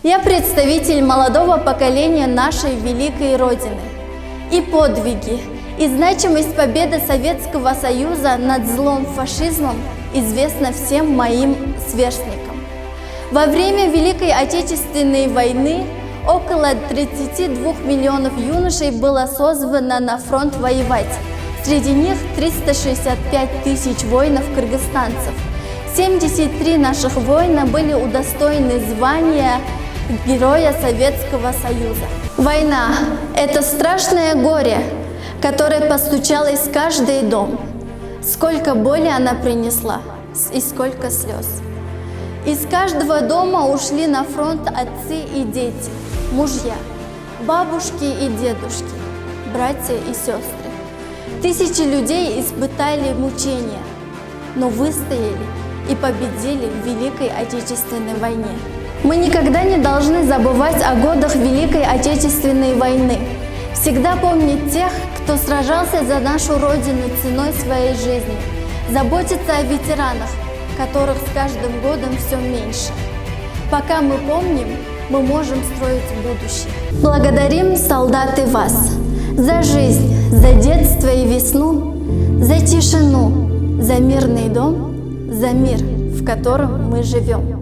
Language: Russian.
Я представитель молодого поколения нашей великой Родины. И подвиги, и значимость победы Советского Союза над злом фашизмом известна всем моим сверстникам. Во время Великой Отечественной войны около 32 миллионов юношей было созвано на фронт воевать. Среди них 365 тысяч воинов-кыргызстанцев. 73 наших воина были удостоены звания Героя Советского Союза. Война – это страшное горе, которое постучалось в каждый дом. Сколько боли она принесла и сколько слез. Из каждого дома ушли на фронт отцы и дети, мужья, бабушки и дедушки, братья и сестры. Тысячи людей испытали мучения, но выстояли и победили в Великой Отечественной войне. Мы никогда не должны забывать о годах Великой Отечественной войны. Всегда помнить тех, кто сражался за нашу Родину ценой своей жизни. Заботиться о ветеранах, которых с каждым годом все меньше. Пока мы помним, мы можем строить будущее. Благодарим, солдаты, вас за жизнь, за детство и весну, за тишину, за мирный дом, за мир, в котором мы живем.